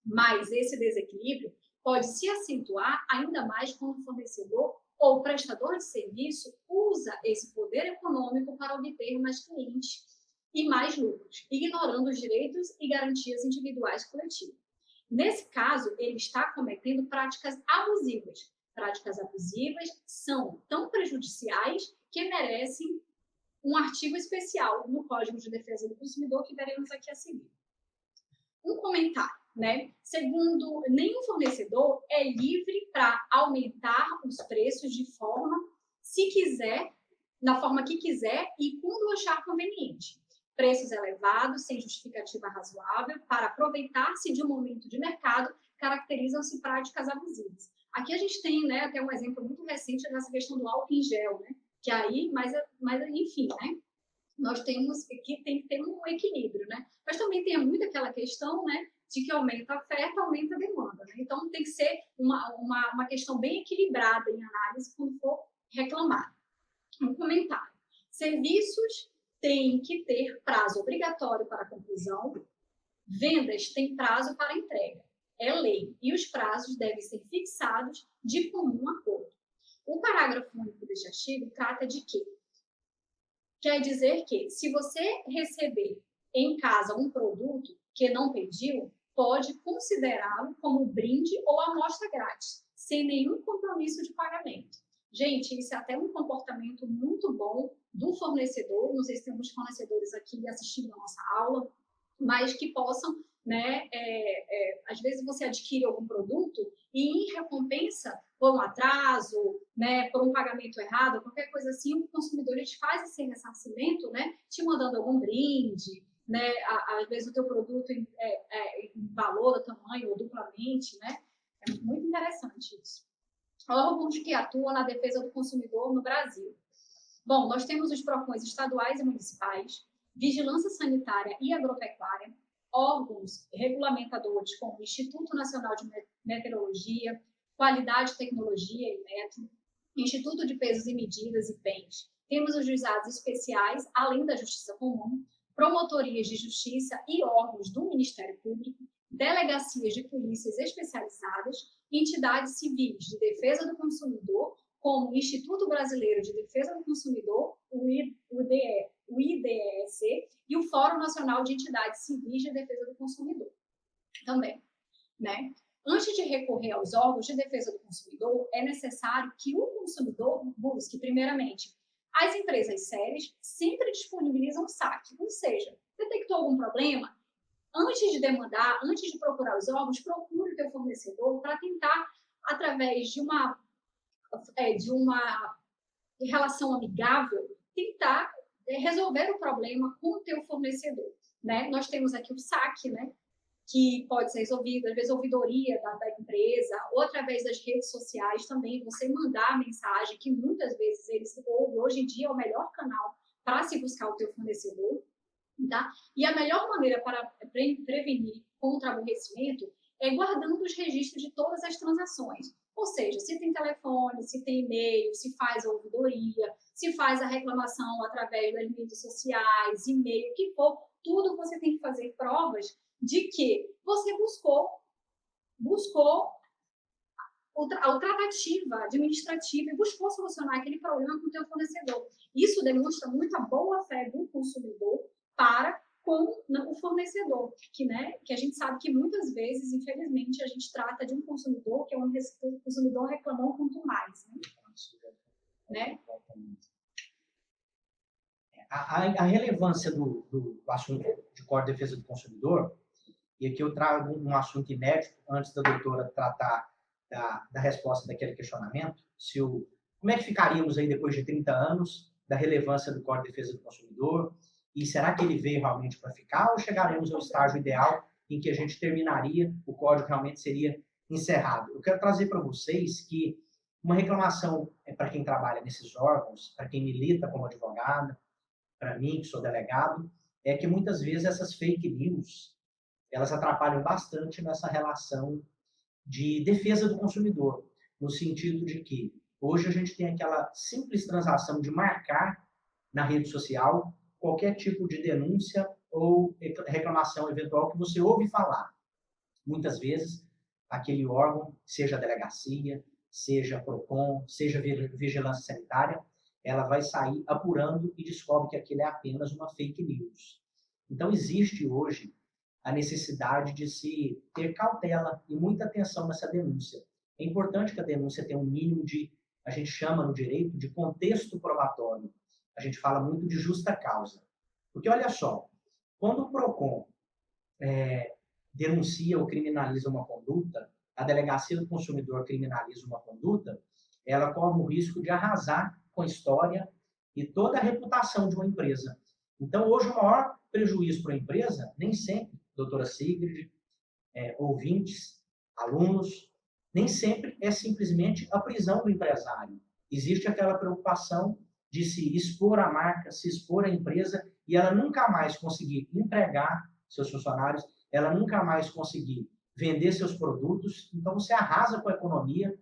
Mas esse desequilíbrio pode se acentuar ainda mais quando o fornecedor ou prestador de serviço usa esse poder econômico para obter mais clientes e mais lucros, ignorando os direitos e garantias individuais coletivas. Nesse caso, ele está cometendo práticas abusivas. Práticas abusivas são tão prejudiciais que merecem um artigo especial no Código de Defesa do Consumidor que veremos aqui a seguir. Um comentário, né? Segundo, nenhum fornecedor é livre para aumentar os preços de forma, se quiser, na forma que quiser e quando achar conveniente. Preços elevados, sem justificativa razoável, para aproveitar-se de um momento de mercado, caracterizam-se práticas abusivas. Aqui a gente tem, né, até um exemplo muito recente dessa questão do álcool em gel, né? Que aí, mas enfim, né? Nós temos que tem que ter um equilíbrio, né? Mas também tem muito aquela questão, né, de que aumenta a oferta, aumenta a demanda, né? Então tem que ser uma questão bem equilibrada em análise quando for reclamar. Um comentário. Serviços têm que ter prazo obrigatório para conclusão, vendas têm prazo para entrega. É lei, e os prazos devem ser fixados de comum acordo. O parágrafo único deste artigo trata de quê? Quer dizer que, se você receber em casa um produto que não pediu, pode considerá-lo como brinde ou amostra grátis, sem nenhum compromisso de pagamento. Gente, isso é até um comportamento muito bom do fornecedor. Não sei se temos fornecedores aqui assistindo a nossa aula, mas que possam, né, às vezes você adquire algum produto e em recompensa por um atraso, né, por um pagamento errado, qualquer coisa assim, o consumidor te faz esse ressarcimento, né, te mandando algum brinde, né, às vezes o teu produto em valor, tamanho ou duplamente, né, É muito interessante isso. Órgãos que atuam na defesa do consumidor no Brasil. Bom, nós temos os PROCONs estaduais e municipais, vigilância sanitária e agropecuária, órgãos regulamentadores como o Instituto Nacional de Meteorologia, Qualidade, Tecnologia e Metro, Instituto de Pesos e Medidas e Bens. Temos os juizados especiais, além da Justiça Comum, promotorias de justiça e órgãos do Ministério Público, delegacias de polícias especializadas, entidades civis de defesa do consumidor, como o Instituto Brasileiro de Defesa do Consumidor, o IDEC, e o Fórum Nacional de Entidades Civis de Defesa do Consumidor também, né? Antes de recorrer aos órgãos de defesa do consumidor, é necessário que o consumidor busque, primeiramente, as empresas sérias sempre disponibilizam saque, ou seja, detectou algum problema, antes de demandar, antes de procurar os órgãos, procure o teu fornecedor para tentar, através de uma relação amigável, tentar resolver o problema com o teu fornecedor, né? Nós temos aqui o saque, né? Que pode ser resolvido, às vezes, a ouvidoria da empresa, ou através das redes sociais também, você mandar a mensagem, que muitas vezes eles ouvem, hoje em dia é o melhor canal para se buscar o teu fornecedor, tá? E a melhor maneira para prevenir contra aborrecimento é guardando os registros de todas as transações. Ou seja, se tem telefone, se tem e-mail, se faz a ouvidoria, se faz a reclamação através das mídias sociais, e-mail, o que for, tudo você tem que fazer provas de que você buscou a tratativa administrativa e buscou solucionar aquele problema com o teu fornecedor. Isso demonstra muita boa-fé do consumidor para com o fornecedor, que a gente sabe que muitas vezes, infelizmente, a gente trata de um consumidor que é um consumidor reclamão quanto mais, né? A relevância do assunto de Código de Defesa do Consumidor, e aqui eu trago um assunto inédito, antes da doutora tratar da resposta daquele questionamento, como é que ficaríamos aí depois de 30 anos da relevância do Código de Defesa do Consumidor, e será que ele veio realmente para ficar, ou chegaremos ao estágio ideal em que a gente terminaria, o código realmente seria encerrado? Eu quero trazer para vocês que uma reclamação para quem trabalha nesses órgãos, para quem milita como advogado, para mim, que sou delegado, é que muitas vezes essas fake news, elas atrapalham bastante nessa relação de defesa do consumidor, no sentido de que hoje a gente tem aquela simples transação de marcar na rede social qualquer tipo de denúncia ou reclamação eventual que você ouve falar. Muitas vezes, aquele órgão, seja a delegacia, seja a PROCON, seja a vigilância sanitária, ela vai sair apurando e descobre que aquilo é apenas uma fake news. Então, existe hoje a necessidade de se ter cautela e muita atenção nessa denúncia. É importante que a denúncia tenha um mínimo de, a gente chama no direito, de contexto probatório. A gente fala muito de justa causa. Porque, olha só, quando o PROCON denuncia ou criminaliza uma conduta, a Delegacia do Consumidor criminaliza uma conduta, ela corre o risco de arrasar com a história e toda a reputação de uma empresa. Então, hoje, o maior prejuízo para a empresa, nem sempre, doutora Sigrid, ouvintes, alunos, nem sempre é simplesmente a prisão do empresário. Existe aquela preocupação de se expor a marca, se expor a empresa, e ela nunca mais conseguir empregar seus funcionários, ela nunca mais conseguir vender seus produtos. Então, você arrasa com a economia,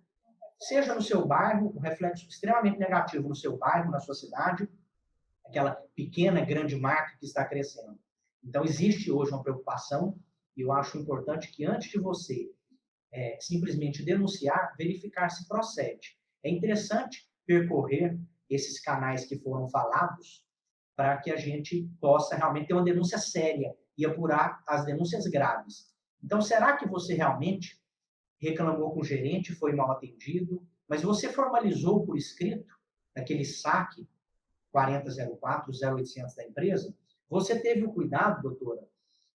seja no seu bairro, um reflexo extremamente negativo no seu bairro, na sua cidade, aquela pequena, grande marca que está crescendo. Então, existe hoje uma preocupação, e eu acho importante que antes de você simplesmente denunciar, verificar se procede. É interessante percorrer esses canais que foram falados para que a gente possa realmente ter uma denúncia séria e apurar as denúncias graves. Então, será que você realmente reclamou com o gerente, foi mal atendido, mas você formalizou por escrito naquele saque 4004, 0800 da empresa? Você teve o cuidado, doutora,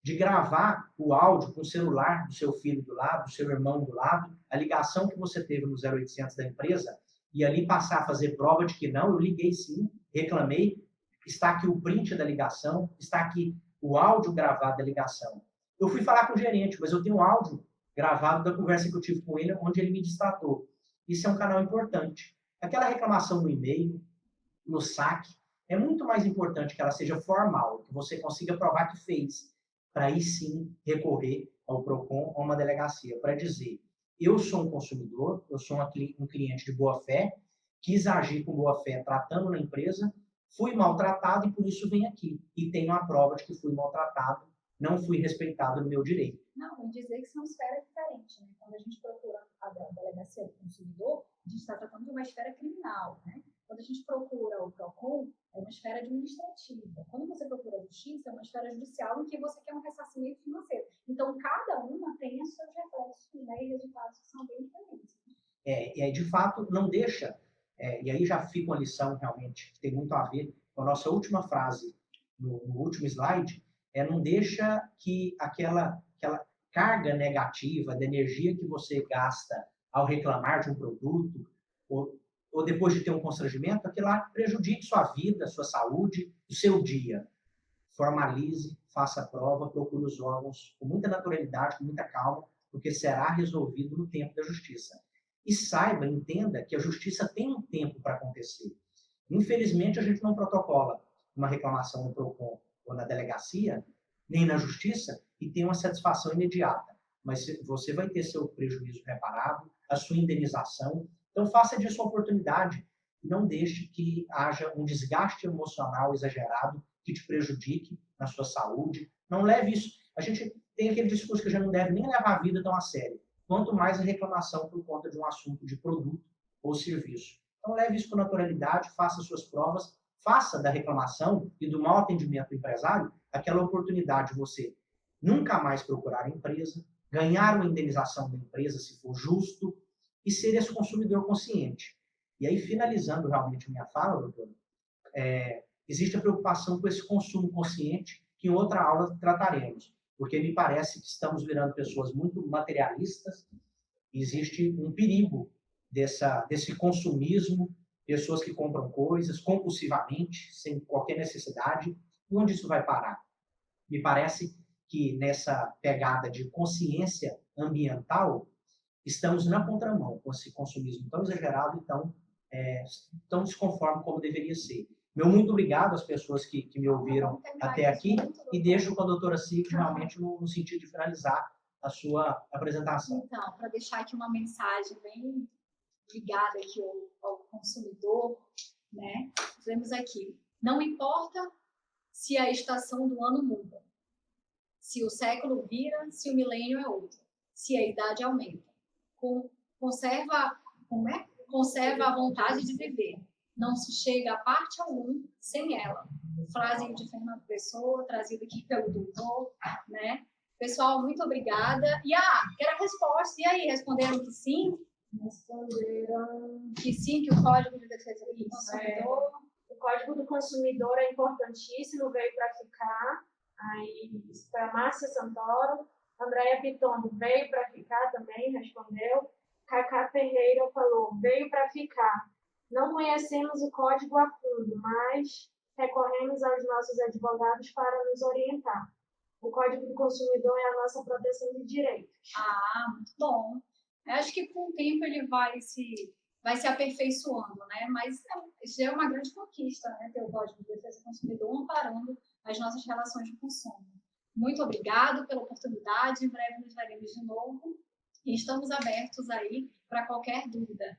de gravar o áudio com o celular do seu filho do lado, do seu irmão do lado, a ligação que você teve no 0800 da empresa, e ali passar a fazer prova de que não, eu liguei sim, reclamei, está aqui o print da ligação, está aqui o áudio gravado da ligação. Eu fui falar com o gerente, mas eu tenho áudio gravado da conversa que eu tive com ele, onde ele me destratou. Isso é um canal importante. Aquela reclamação no e-mail, no saque, é muito mais importante que ela seja formal, que você consiga provar que fez, para aí sim recorrer ao PROCON ou uma delegacia, para dizer, eu sou um consumidor, eu sou um cliente de boa fé, quis agir com boa fé tratando na empresa, fui maltratado e por isso vim aqui. E tenho a prova de que fui maltratado, não fui respeitado no meu direito. Não, e dizer que são esferas diferentes, né? Quando a gente procura a delegacia do consumidor, a gente está tratando de uma esfera criminal, né? Quando a gente procura o PROCON, é uma esfera administrativa. Quando você procura a justiça, é uma esfera judicial em que você quer um ressarcimento financeiro. Então, cada uma tem os seus reflexos, né, e resultados que são bem diferentes. E aí, de fato, não deixa, e aí já fica uma lição realmente, que tem muito a ver com a nossa última frase no último slide, não deixa que aquela carga negativa da energia que você gasta ao reclamar de um produto, ou depois de ter um constrangimento, aquilo lá prejudique sua vida, sua saúde, o seu dia. Formalize, faça a prova, procure os órgãos com muita naturalidade, com muita calma, porque será resolvido no tempo da justiça. E saiba, entenda que a justiça tem um tempo para acontecer. Infelizmente, a gente não protocola uma reclamação no PROCON ou na delegacia, nem na justiça, e tem uma satisfação imediata. Mas você vai ter seu prejuízo reparado, a sua indenização. Então, faça disso uma oportunidade. E não deixe que haja um desgaste emocional exagerado que te prejudique na sua saúde. Não leve isso. A gente tem aquele discurso que a gente não deve nem levar a vida tão a sério. Quanto mais a reclamação por conta de um assunto de produto ou serviço. Então, leve isso com naturalidade, faça suas provas, faça da reclamação e do mau atendimento do empresário aquela oportunidade de você nunca mais procurar a empresa, ganhar uma indenização da empresa, se for justo, e ser esse consumidor consciente. E aí, finalizando realmente minha fala, doutor, existe a preocupação com esse consumo consciente, que em outra aula trataremos, porque me parece que estamos virando pessoas muito materialistas, existe um perigo desse consumismo, pessoas que compram coisas compulsivamente, sem qualquer necessidade, e onde isso vai parar? Me parece que nessa pegada de consciência ambiental, estamos na contramão com esse consumismo tão exagerado e tão desconforme como deveria ser. Meu muito obrigado às pessoas que me ouviram até aqui e deixo com a doutora Sig realmente no sentido de finalizar a sua apresentação. Então, para deixar aqui uma mensagem bem ligada aqui ao consumidor, né? Vemos aqui, não importa se a estação do ano muda, se o século vira, se o milênio é outro, se a idade aumenta. Conserva a vontade de viver. Não se chega a parte alguma sem ela. Frase de Fernando Pessoa, trazida aqui pelo doutor, né? Pessoal, muito obrigada. E quero a resposta. E aí, responderam que sim? Responderam Que sim, que o Código de Defesa do Consumidor... O Código do Consumidor é importantíssimo, veio para ficar. Aí, para Márcia Santoro. Andréia Pitombo veio para ficar também, respondeu. Cacá Ferreira falou, veio para ficar. Não conhecemos o código a fundo, mas recorremos aos nossos advogados para nos orientar. O Código do Consumidor é a nossa proteção de direitos. Muito bom. Eu acho que com o tempo ele vai se aperfeiçoando, né? Mas isso é uma grande conquista, né? Ter o Código de Defesa do Consumidor amparando as nossas relações de consumo. Muito obrigado pela oportunidade. Em breve nos veremos de novo. E estamos abertos aí para qualquer dúvida.